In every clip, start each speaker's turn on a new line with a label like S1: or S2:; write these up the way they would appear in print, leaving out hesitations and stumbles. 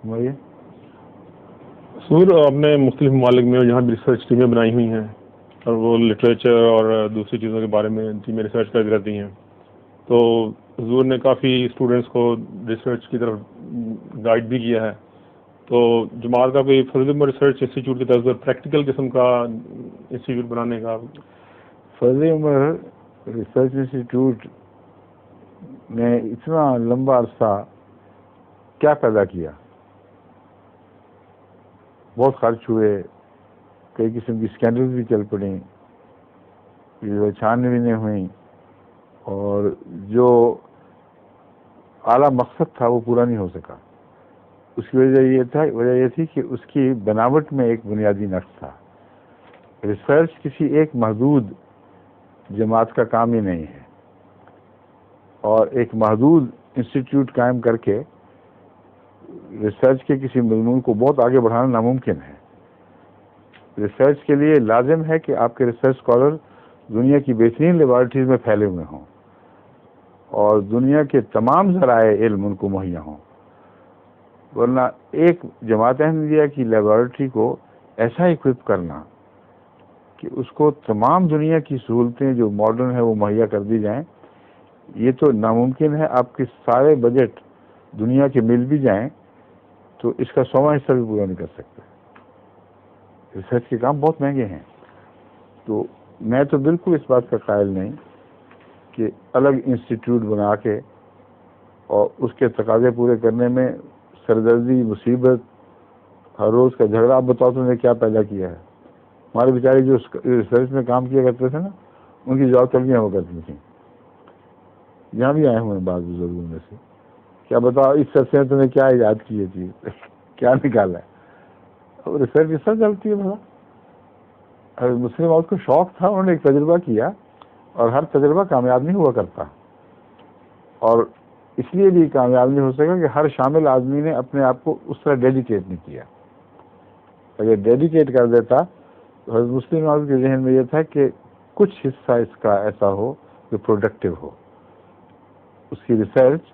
S1: ہمارے
S2: سور آپ نے مختلف ممالک میں جہاں بھی ریسرچ ٹیمیں بنائی ہوئی ہیں اور وہ لٹریچر اور دوسری چیزوں کے بارے میں ٹیمیں ریسرچ کرتی رہتی ہیں، تو حضور نے کافی اسٹوڈنٹس کو ریسرچ کی طرف گائیڈ بھی کیا ہے، تو جماعت کا کوئی فضل عمر ریسرچ انسٹیٹیوٹ کی طرف سے پریکٹیکل قسم کا انسٹیٹیوٹ بنانے کا؟
S1: فضل عمر ریسرچ انسٹیٹیوٹ نے اتنا لمبا عرصہ کیا پیدا کیا، بہت خرچ ہوئے، کئی قسم کی اسکینڈل بھی چل پڑیں، چھانبینیں ہوئیں، اور جو اعلیٰ مقصد تھا وہ پورا نہیں ہو سکا۔ اس کی وجہ یہ تھی کہ اس کی بناوٹ میں ایک بنیادی نقص تھا۔ ریسرچ کسی ایک محدود جماعت کا کام ہی نہیں ہے، اور ایک محدود انسٹیٹیوٹ قائم کر کے ریسرچ کے کسی مضمون کو بہت آگے بڑھانا ناممکن ہے۔ ریسرچ کے لیے لازم ہے کہ آپ کے ریسرچ اسکالر دنیا کی بہترین لیبارٹریز میں پھیلے ہوئے ہوں اور دنیا کے تمام ذرائع علم ان کو مہیا ہوں، ورنہ ایک جماعت احمدیہ کی لیبارٹری کو ایسا اکوپ کرنا کہ اس کو تمام دنیا کی سہولتیں جو ماڈرن ہیں وہ مہیا کر دی جائیں، یہ تو ناممکن ہے۔ آپ کے سارے بجٹ دنیا کے مل بھی جائیں تو اس کا 100واں حصہ بھی پورا نہیں کر سکتے۔ ریسرچ کے کام بہت مہنگے ہیں، تو میں تو بالکل اس بات کا قائل نہیں کہ الگ انسٹیٹیوٹ بنا کے اور اس کے تقاضے پورے کرنے میں سردردی، مصیبت، ہر روز کا جھگڑا۔ آپ بتاؤ تم نے کیا پیدا کیا ہے؟ ہمارے بیچارے جو ریسرچ میں کام کیا کرتے تھے نا، ان کی جاب طلبیاں ہوا کرتی تھیں، یہاں بھی آئے ہوئے ہیں بعض بزرگوں میں سے۔ کیا بتاؤ اس عرصے میں تم نے کیا ایجاد کیے تھی، کیا نکالا ہے؟ اور ریسرچ اس طرح چلتی ہے بھلا۔ مسلم عورت کو شوق تھا، انہوں نے ایک تجربہ کیا، اور ہر تجربہ کامیاب نہیں ہوا کرتا، اور اس لیے بھی کامیاب نہیں ہو سکا کہ ہر شامل آدمی نے اپنے آپ کو اس طرح ڈیڈیکیٹ نہیں کیا۔ اگر ڈیڈیکیٹ کر دیتا تو حضرت مسلم عورت کے ذہن میں یہ تھا کہ کچھ حصہ اس کا ایسا ہو جو پروڈکٹیو ہو، اس کی ریسرچ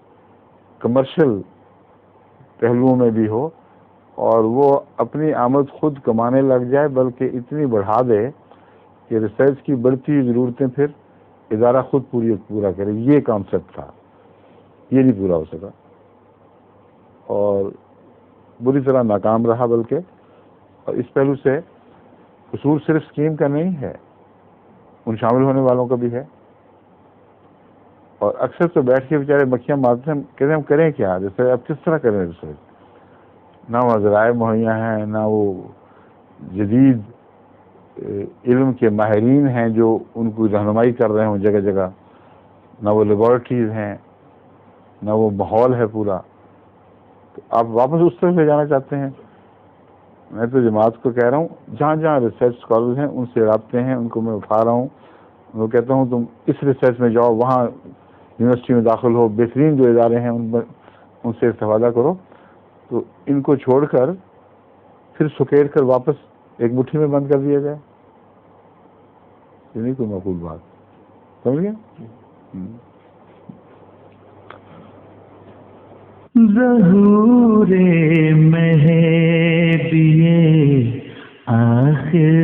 S1: کمرشل پہلوؤں میں بھی ہو، اور وہ اپنی آمد خود کمانے لگ جائے، بلکہ اتنی بڑھا دے کہ ریسرچ کی بڑھتی ہوئی ضرورتیں پھر ادارہ خود پورا کرے۔ یہ کانسیپٹ تھا، یہ نہیں پورا ہو سکا اور بری طرح ناکام رہا۔ بلکہ اور اس پہلو سے قصور صرف اسکیم کا نہیں ہے، ان شامل ہونے والوں کا بھی ہے۔ اور اکثر تو بیٹھ کے بیچارے مکھیاں مارتے ہیں، کہتے ہیں ہم کریں کیا، جیسے اب کس طرح کریں ریسرچ؟ نہ وہ ذرائع مہیا ہیں، نہ وہ جدید علم کے ماہرین ہیں جو ان کو رہنمائی کر رہے ہوں جگہ جگہ، نہ وہ لیبارٹریز ہیں، نہ وہ ماحول ہے پورا۔ تو آپ واپس اس طرف لے جانا چاہتے ہیں۔ میں تو جماعت کو کہہ رہا ہوں، جہاں جہاں ریسرچ اسکالرز ہیں ان سے رابطے ہیں، ان کو میں اٹھا رہا ہوں، وہ کہتا ہوں تم اس ریسرچ میں جاؤ، وہاں یونیورسٹی میں داخل ہو، بہترین جو ادارے ہیں ان سے استفادہ کرو۔ تو ان کو چھوڑ کر پھر سکیڑ کر واپس ایک مٹھی میں بند کر دیا جائے، یہ نہیں کوئی معقول بات، سمجھ گئے؟
S3: ظہور مہدی آخر